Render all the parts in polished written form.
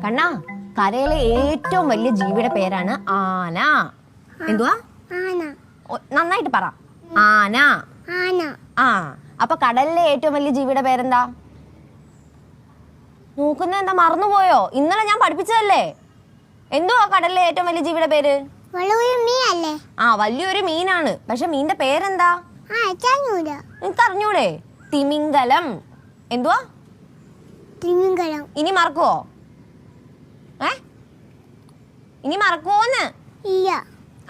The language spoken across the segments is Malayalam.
കണ്ണാ, കരയിലെ ഏറ്റവും വലിയ ജീവിയുടെ പേരാണ് ആന. എന്തുവാ? നന്നായിട്ട് പറ. ആന. ആ, അപ്പൊ കടലിലെ ഏറ്റവും വലിയ ജീവിയുടെ പേരെന്താ? നോക്കുന്ന എന്താ, മറന്നുപോയോ? ഇന്നലെ ഞാൻ പഠിപ്പിച്ചതല്ലേ. എന്തുവാ കടലിലെ ഏറ്റവും വലിയ ജീവിയുടെ പേര്? ആ, വലിയൊരു മീനാണ്. പക്ഷെ മീനിന്റെ പേരെന്താ? നിനക്ക് അറിഞ്ഞൂടെ? തിമിംഗലം. എന്തുവാ? തിമിംഗലം. ഇനി മറക്കുവോ? ഇനി മറക്കുവോന്ന്?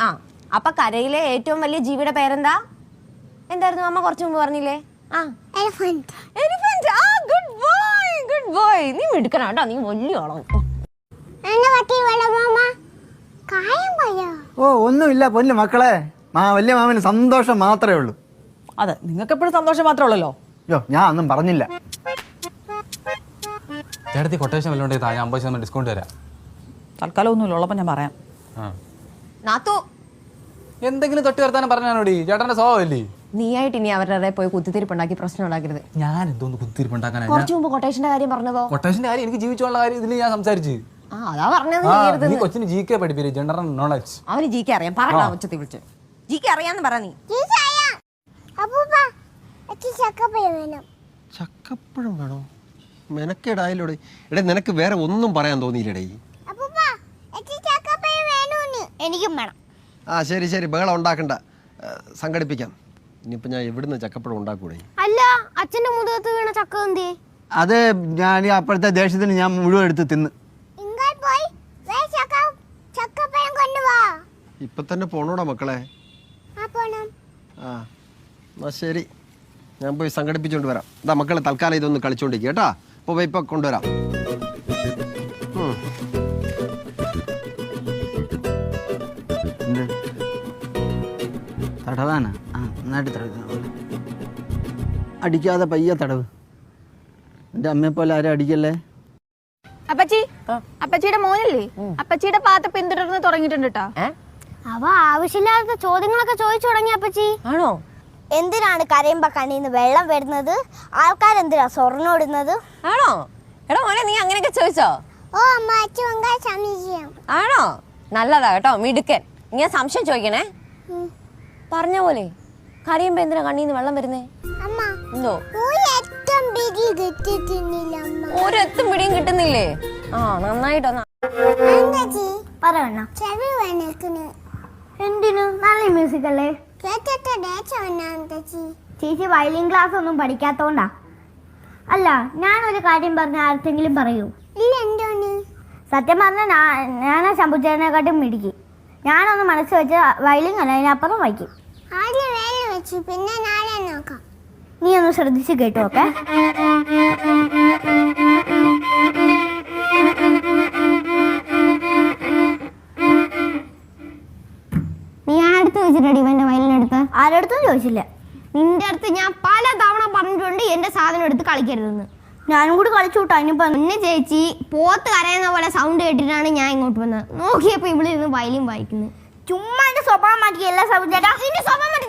ആ, അപ്പൊ കരയിലെ ഏറ്റവും വലിയ ജീവിയുടെ പേരെന്താ? എന്തായിരുന്നു അമ്മ കുറച്ചു മുമ്പ് പറഞ്ഞില്ലേ? എലിഫന്റ്. ആ, ഗുഡ് ബോയ്, ഗുഡ് ബോയ്. നീ മിടുക്കനാട്ടോ, നീ വലിയ ആളാണ്. ഓ, ഒന്നുമില്ല പൊന്നു മക്കളെ. വലിയ മാമന് സന്തോഷം മാത്രമേ ഉള്ളൂ. അതെ, നിങ്ങൾക്ക് എപ്പോഴും സന്തോഷം മാത്രമേ ഉള്ളല്ലോ. ഞാൻ ഒന്നും പറഞ്ഞില്ല. ചേട്ടത്തി കൊട്ടേഷൻ വല്ലോണ്ടേ താ, ഞാൻ 50% ഡിസ്കൗണ്ട് തരാം. തൽക്കാലം ഒന്നുമില്ല, ഉള്ളപ്പോൾ ഞാൻ പറയാം. എന്തെങ്കിലും തൊട്ടി വർത്താനം പറഞ്ഞാണോടി? ചേട്ടന്റെ സ്വഭാവമല്ലേ? നീയായിട്ട് ഇനി അവരുടെ പോയി കുത്തിത്തിരിപ്പുണ്ടാക്കി പ്രശ്നം ഉണ്ടാക്കരുത്. ഞാൻ എന്തോന്ന് കുത്തിരിപ്പുണ്ടാക്കാനാ? കുറച്ചു മുമ്പ് കൊട്ടേഷന്റെ കാര്യം പറഞ്ഞതോ? കൊട്ടേഷന്റെ കാര്യം എനിക്ക് ജീവിച്ചുള്ള കാര്യം ഇതിൽ ഞാൻ സംസാരിച്ചു. അതാ പറഞ്ഞത്. നീ കൊച്ചിന് GK പഠിപ്പില്ലേ? General knowledge. അവന് GK അറിയാം. പറ, ഉച്ചത്തിൽ വിളിച്ച് GK അറിയാന്ന് പറ. നീ ചക്കപ്പഴം വേണോ? മെനക്കേടായാലോടെ. എടേ, നിനക്ക് വേറെ ഒന്നും പറയാൻ തോന്നിയില്ലേടേ? എനിക്കും വേണം. ശരി ശരി, ബഹളം ഉണ്ടാക്കണ്ട, സംഘടിപ്പിക്കാം. ഇനിയിപ്പോ ഞാൻ എവിടുന്ന് ചക്കപ്പഴം ഉണ്ടാക്കൂടെ? അല്ല, അച്ഛന്റെ മുഖത്ത് വീണ ചക്ക എന്തി? അത് ഞാൻ അപ്പോഴത്തെ ദേഷ്യത്തിന് ഞാൻ മുഴുവൻ എടുത്ത് തിന്ന്. ഇപ്പൊ തന്നെ പോണോടാ മക്കളെ? എന്നാ ശരി, ഞാൻ പോയി സംഘടിപ്പിച്ചോണ്ട് വരാം. ഇതാ മക്കളെ, തൽക്കാലം ഇതൊന്ന് കളിച്ചോണ്ടിരിക്കുക കേട്ടാ. അപ്പൊ ഇപ്പൊ കൊണ്ടുവരാം. തടവാനാ? നന്നായിട്ട് തടവ്. അടിക്കാതെ പയ്യ തടവ്. എൻ്റെ അമ്മയെ പോലെ ആരും അടിക്കല്ലേ. അപ്പച്ചി, അപ്പച്ചിയുടെ മോനല്ലേ? അപ്പച്ചിയുടെ പാത്ത പിന്തുടർന്ന് തുടങ്ങിയിട്ടുണ്ട് കേട്ടോ. അവ ആവശ്യമില്ലാത്ത ചോദ്യങ്ങളൊക്കെ ചോദിച്ചു തുടങ്ങി അപ്പച്ചി. ആണോ? എന്തിനാണ് കരയുമ്പോ കണ്ണീന്ന് വെള്ളം വരുന്നത്? ആൾക്കാരെന്തിനാ സ്വർണ്ണം ഇടുന്നത്? ആണോ? എടാ മോനെ, നീ അങ്ങനെയൊക്കെ ചോദിച്ചോ? ഓ അമ്മ, അച്ഛൻ ആണോ? നല്ലതാ കേട്ടോ, മിടുക്കൻ. ഇങ്ങനെ സംശയം ചോദിക്കണേ. പറഞ്ഞ പോലെ കരയുമ്പോ എന്തിനാ കണ്ണീന്ന് വെള്ളം വരുന്നേ? എന്തോ ഒരെത്തും പിടിയും കിട്ടുന്നില്ലേ? നന്നായിട്ടോ. എന്തിനു? നല്ല മ്യൂസിക് അല്ലേ? ചേച്ചി വയലിൻ ക്ലാസ് ഒന്നും പഠിക്കാത്തോണ്ടാ. അല്ല, ഞാനൊരു കാര്യം പറഞ്ഞ ആർക്കെങ്കിലും പറയൂ? ഇല്ല. എന്തോന്ന്? സത്യം പറഞ്ഞ ഞാനാ ശമ്പുച്ചേനെക്കാട്ടും മിടിക്കും. ഞാനൊന്ന് മനസ്സ് വെച്ച് വയലിൻ അല്ല, അതിനപ്പുറം വായിക്കും. പിന്നെ നാളെ നോക്കാം. നീ ഒന്ന് ശ്രദ്ധിച്ച് കേട്ടോ. ഓക്കെ? നീ ആടുത്ത് വെച്ചിട്ടടി ഇവന്റെ വയലിനടുത്ത്? ആരടുത്തും ചോദിച്ചില്ല. നിന്റെ അടുത്ത് ഞാൻ പല തവണ പറഞ്ഞിട്ടുണ്ട് എന്റെ സാധനം എടുത്ത് കളിക്കരുതെന്ന്. ഞാനും കൂടി കളിച്ചു വിട്ടോ. അതിനിപ്പോ എന്നെ ചേച്ചി പോത്ത് കരയുന്ന പോലെ സൗണ്ട് കേട്ടിട്ടാണ് ഞാൻ ഇങ്ങോട്ട് വന്നത്. നോക്കിയപ്പോ ഇവിടെ ഇരുന്ന് വയലിൻ വായിക്കുന്നത്. ചുമ്മാ എന്റെ സ്വഭാവം മാറ്റി. എല്ലാ ചേട്ടാ, നിന്റെ സ്വഭാവം മാറ്റി.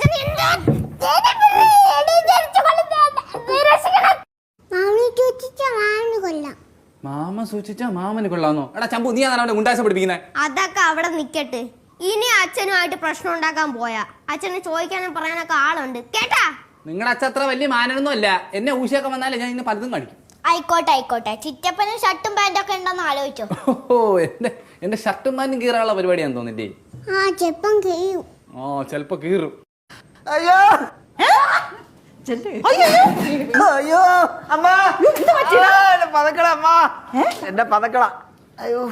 മാമ സൂക്ഷിച്ചാ മാമന് കൊള്ളാന്നോ? എടാ ചമ്പു, നീ അതാണ് ഉണ്ടാസം പഠിപ്പിക്കുന്നത്. അതൊക്കെ അവിടെ നിക്കട്ടെ. ഇനി അച്ഛനുമായിട്ട് പ്രശ്നം ഉണ്ടാക്കാൻ പോയാ അച്ഛനെ ചോദിക്കാനും പറയാനൊക്കെ ആളുണ്ട് കേട്ടാ. നിങ്ങളുടെ അച്ഛൻ അത്ര വലിയ മാനൊന്നും അല്ല. എന്നെ ഊശിയൊക്കെ വന്നാലേ ഞാൻ ഇന്ന് പലതും കാണിക്കും. ആയിക്കോട്ടെ. ചിറ്റപ്പനും ഷർട്ടും പാന്റും ഒക്കെ ഉണ്ടെന്ന് ആലോചിച്ചോ. എന്റെ ഷർട്ടും പാന്റും കീറാനുള്ള പരിപാടിയാന്ന് തോന്നിട്ടേ. ചെലപ്പോ കീറും. അയ്യോ അയ്യോ അമ്മ, പതക്കള അമ്മ, എന്റെ പതക്കള. അയ്യോ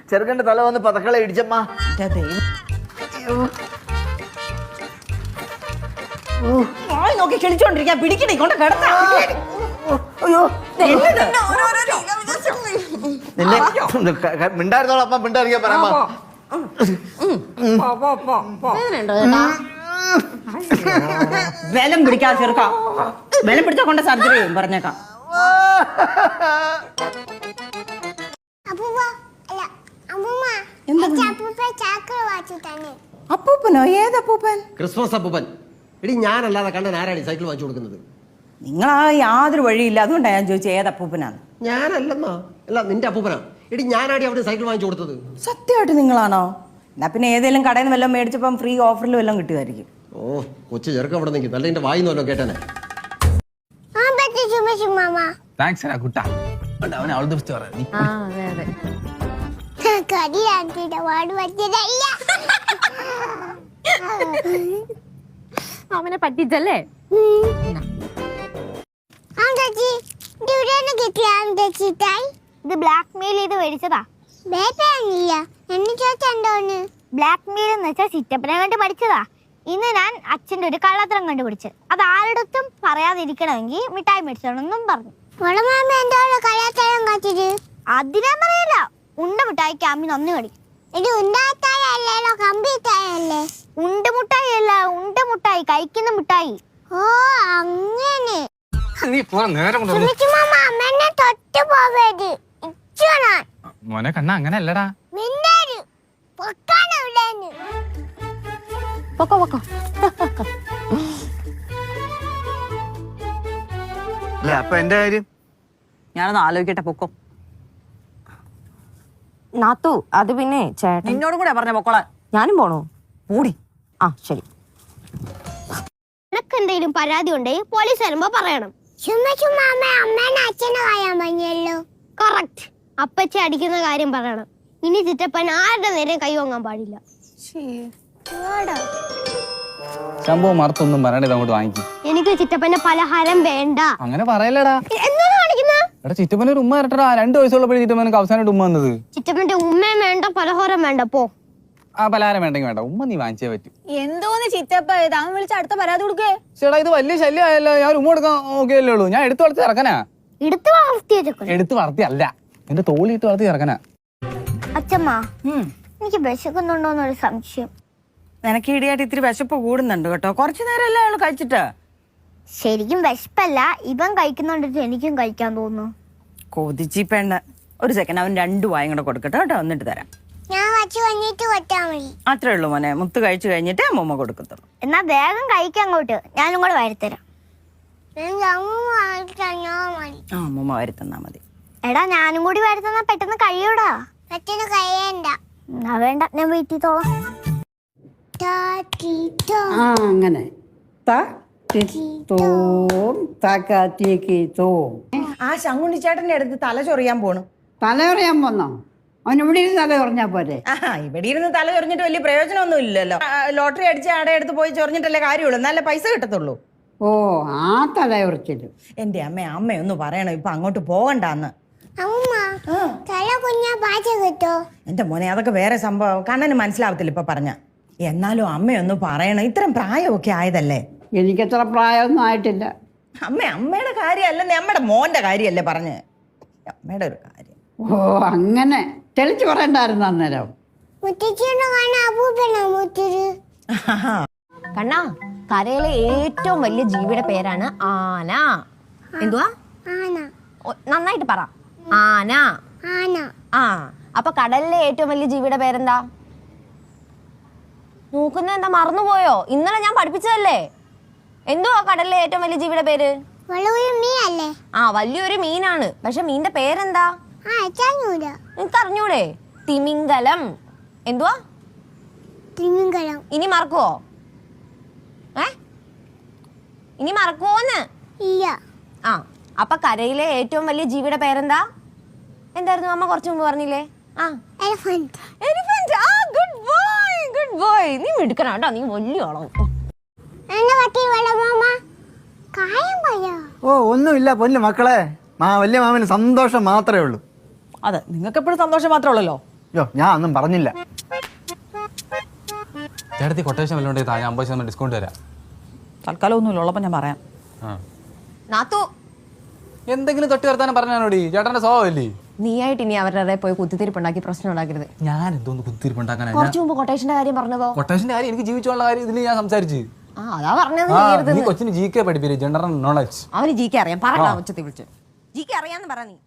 ചെറുക്കന്റെ തല വന്ന് പതക്കള ഇടിച്ചമ്മ. നോക്കി കളിച്ചോണ്ടിരിക്കാൻ പിടിക്കണേ കൊണ്ട് കിടത്താ. അയ്യോ നിന്റെ മിണ്ടായിരുന്നോളൂ. അമ്മ മിണ്ടായിരിക്കാൻ പറയാമ. ബലം പിടിക്കാ ചെറുക്കാം. ബലം പിടിച്ചാ കൊണ്ട് സർജറി ചെയ്യും പറഞ്ഞേക്കാം. അപ്പൂപ്പനോ? ഏതപ്പൂപ്പൻ? ക്രിസ്മസ് അപ്പൂപ്പൻ. എടി, ഞാനല്ലാതെ കണ്ടൻ ആരാണ് സൈക്കിൾ വാങ്ങിച്ചു കൊടുക്കുന്നത്? നിങ്ങളാ യാതൊരു വഴിയില്ല. അതുകൊണ്ടാണ് ഞാൻ ചോദിച്ചത് ഏതപ്പൂപ്പനാണ്. ഞാനല്ലെന്നോ? അല്ല നിന്റെ അപ്പൂപ്പനാ. എടി ഞാനാടി അവിടെ സൈക്കിൾ വാങ്ങിച്ചു കൊടുത്തത്. സത്യമായിട്ട് നിങ്ങളാണോ? എന്നാ പിന്നെ ഏതെങ്കിലും കടയിൽ നിന്ന് വല്ലതും മേടിച്ചപ്പം ഫ്രീ ഓഫറിൽ വല്ലതും കിട്ടുമായിരിക്കും. ഓ കൊച്ചു ചെറുക്കം അവിടെ നിൽക്കും. നല്ല എന്റെ വായിന്നല്ലോ കേട്ടനെ. താങ്ക്സ് കുട്ടാ. അവനെ അവൾ ദിവസം അവനെ പറ്റിച്ചല്ലേ? ഇത് ബ്ലാക്ക് മെയിൽ ചെയ്ത് മേടിച്ചതാ. ബ്ലാക്ക് മെയിൽ എന്ന് വെച്ചാൽ ചിറ്റപ്പനെ കണ്ട് പഠിച്ചതാ. ഇന്ന് ഞാൻ അച്ഛൻ്റെ ഒരു കള്ളത്തരം കണ്ടുപിടിച്ച് അത് ആരുടെടുത്തും പറയാതിരിക്കണമെങ്കിൽ മിഠായി മേടിച്ചോണെന്നും പറഞ്ഞു. അതിനാ പറയല്ല, ഉണ്ട മിഠായിക്ക് അമ്മി നന്ദി കടിക്കും. ഉണ്ട മുട്ടായി അല്ല, ഉണ്ട മുട്ടായി, കഴിക്കുന്ന മിഠായി. ഓ അങ്ങനെ. മോനെ കണ്ണ അങ്ങനെ അല്ലടാ. പൊക്കോ പൊക്കോ. അല്ല അപ്പൊ എന്റെ കാര്യം ഞാനൊന്ന് ആലോചിക്കട്ടെ. പൊക്കോ. നാത്തു അത് പിന്നെ ചേട്ടൻ നിന്നോടും കൂടെ പറഞ്ഞ പൊക്കോളാൻ. ഞാനും പോണോ? കൂടി. ആ ശരി. നിനക്ക് എന്തെങ്കിലും പരാതി ഉണ്ടെങ്കിൽ പോലീസ് വരുമ്പോ പറയണം. കറക്റ്റ്. അപ്പച്ചി അടിക്കുന്ന കാര്യം പറയണം. ഇനി ചിറ്റപ്പൻ ആരുടെ നേരം കൈ വാങ്ങാൻ പാടില്ല. സംഭവം മറത്തൊന്നും പറയണത് അങ്ങോട്ട് വാങ്ങിക്കും. എനിക്ക് ചിറ്റപ്പന്റെ പലഹാരം വേണ്ട. അങ്ങനെ പറയലടാ. എന്താണ് കാണിക്കുന്നത്? എടാ ചിറ്റപ്പനെ ഒരു ഉമ്മ ഇരട്ടടാ. 2 വയസ്സുള്ളപ്പോഴേ ചിറ്റപ്പനക്ക് അവസാനമായിട്ട് ഉമ്മ വന്നത്. ചിറ്റപ്പന്റെ ഉമ്മയും വേണ്ട പലഹാരം വേണ്ട. പോ. ആ പലഹാരം വേണ്ടെങ്കിൽ വേണ്ട, ഉമ്മ നീ വാങ്ങിച്ചേ പറ്റൂ. എന്തോന്ന് ചിറ്റപ്പ ഇത്? അവൻ വിളിച്ച് അടുത്ത പരാതി കൊടുക്കേ. ചേട്ടാ ഇത് വലിയ ശല്യമായല്ലോ. ഞാൻ ഉമ്മ കൊടുക്കാൻ നോക്കിയല്ലേ ഉള്ളൂ. ഞാൻ എടുത്തു വളർത്തി ഇറക്കനാ. എടുത്തു വളർത്തിയ എടുത്തു വളർത്തി അല്ല, എന്റെ തോളിയിട്ട് വളർത്തി ഇറക്കനാ. അച്ഛമ്മ, എനിക്ക് വിശക്കുന്നുണ്ടോന്നൊരു സംശയം. നിനക്ക് ഇടിയായിട്ട് ഇത്തിരി വിശപ്പ് കൂടുന്നുണ്ട് കേട്ടോ. കുറച്ചു നേരമല്ലേ അയാൾ കഴിച്ചിട്ട്. ശരിക്കും വിശപ്പല്ല, ഇവൻ കഴിക്കുന്നുണ്ടിട്ട് എനിക്കും കഴിക്കാൻ തോന്നുന്നു. കൊതിച്ചി പെണ്ണ്. ഒരു സെക്കൻഡ്, അവൻ 2 വായും കൂടെ കൊടുക്കട്ടെ കേട്ടോ, എന്നിട്ട് തരാം. അത്രേ ഉള്ളൂ മോനെ. മുത്ത് കഴിച്ചു കഴിഞ്ഞിട്ട് അമ്മൂമ്മ കൊടുക്കത്തുള്ളൂ. എന്നാ വേഗം കഴിക്കാൻ അങ്ങോട്ട്, ഞാനും കൂടെ വരുത്തരാം. ആ അമ്മൂമ്മ വരുത്തന്നാ മതി. എടാ ഞാനും കൂടി വരുത്തുന്ന പെട്ടെന്ന് കഴിയൂടാ. പെട്ടെന്ന് കഴിയണ്ട. എന്നാ വേണ്ട, ഞാൻ വീട്ടിൽ തോളാം. അങ്ങനെ ആ ശങ്കുണ്ണി ചേട്ടന്റെ അടുത്ത് തല ചൊറിയാൻ പോണു. തലയൊറിയാൻ പോന്നോ? അവൻ ഇവിടെ ഇരുന്ന് തല ചൊറിഞ്ഞാ പോരെ? ആഹാ, ഇവിടെ ഇരുന്ന് തല ചൊറിഞ്ഞിട്ട് വലിയ പ്രയോജനമൊന്നും ഇല്ലല്ലോ. ലോട്ടറി അടിച്ച് ആടെ അടുത്ത് പോയി ചൊറിഞ്ഞിട്ടല്ലേ കാര്യമുള്ളൂ, നല്ല പൈസ കിട്ടത്തുള്ളൂ. ഓ ആ തലയൊറിച്ചില്ല. എന്റെ അമ്മയൊന്ന് പറയണോ ഇപ്പൊ അങ്ങോട്ട് പോകണ്ടാന്ന്. എന്റെ മോനെ അതൊക്കെ വേറെ സംഭവം, കണ്ണന് മനസ്സിലാവത്തില്ല ഇപ്പൊ പറഞ്ഞ. എന്നാലും അമ്മയൊന്ന് പറയണം, ഇത്രയും പ്രായമൊക്കെ ആയതല്ലേ. എനിക്കത്ര പ്രായമൊന്നും ആയിട്ടില്ല. അമ്മയുടെ കാര്യമല്ല, നമ്മുടെ മോന്റെ കാര്യല്ലേ പറഞ്ഞ്. അമ്മയുടെ ഒരു കാര്യം. ഓ അങ്ങനെ തെളിച്ചു പറയണ്ടായിരുന്നു അന്നേരം. കണ്ണാ, കരയിലെ ഏറ്റവും വലിയ ജീവിയുടെ പേരാണ് ആന. എന്തുവാ? നന്നായിട്ട് പറ. ആന. ആ അപ്പൊ കടലിലെ ഏറ്റവും വലിയ ജീവിയുടെ പേരെന്താ? നോക്കുന്ന എന്താ മറന്നുപോയോ? ഇന്നലെ ഞാൻ പഠിപ്പിച്ചതല്ലേ. എന്തുവാ കടലിലെ ഏറ്റവും വലിയ ജീവിയുടെ പേര്? ആ വലിയൊരു മീനാണ്. പക്ഷെ മീനിന്റെ പേരെന്താ? നിനക്ക് അറിഞ്ഞൂടെ? തിമിംഗലം. എന്തുവാ? ഇനി മറക്കുവോ? ഇനി മറക്കുവോന്ന്? ആ അപ്പൊ കരയിലെ ഏറ്റവും വലിയ ജീവിയുടെ പേരെന്താ? എന്തായിരുന്നു അമ്മ കുറച്ചു മുമ്പ് പറഞ്ഞില്ലേ? എലിഫന്റ്. ആ ഗുഡ് ബോയ്, ഗുഡ് ബോയ്. നീ മിടുക്കനാ കേട്ടോ, നീ വലിയ ആളാവും. ഓ ഒന്നുമില്ല പൊന്നു മക്കളെ. വലിയ മാമന് സന്തോഷം മാത്രമേ ഉള്ളൂ. അതെ, നിങ്ങൾക്ക് എപ്പോഴും സന്തോഷം മാത്രമേ ഉള്ളല്ലോ. അയ്യോ ഞാൻ ഒന്നും പറഞ്ഞില്ല. ചേട്ടത്തി കൊട്ടേഷൻ വല്ലോണ്ടേ താ, ഞാൻ 50% ഡിസ്കൗണ്ട് തരാം. തൽക്കാലം ഒന്നുമില്ല, ഉള്ളപ്പോ ഞാൻ പറയാം. നാത്തു എന്തെങ്കിലും തൊട്ടി വർത്താനം പറഞ്ഞാണോടി? ചേട്ടന്റെ സ്വഭാവമല്ലേ? നീയായിട്ട് ഇനി അവരുടെ പോയി കുത്തിത്തിരിപ്പുണ്ടാക്കി പ്രശ്നം ഉണ്ടാക്കരുത്. ഞാൻ എന്തോന്ന് കുത്തിരിപ്പുണ്ടാക്കാനാ? കുറച്ചു മുമ്പ് കൊട്ടേഷന്റെ കാര്യം പറഞ്ഞതോ? കൊട്ടേഷന്റെ കാര്യം എനിക്ക് ജീവിച്ചുള്ള കാര്യം ഇതിൽ ഞാൻ സംസാരിച്ചു. അതാ പറഞ്ഞത്. നീ കൊച്ചിന് GK പഠിപ്പില്ലേ, ജനറൽ നോളജ്. അവന് GK അറിയാം. പറ ഉച്ചത്തിൽ വിളിച്ച്. GK അറിയാന്ന് പറ നീ.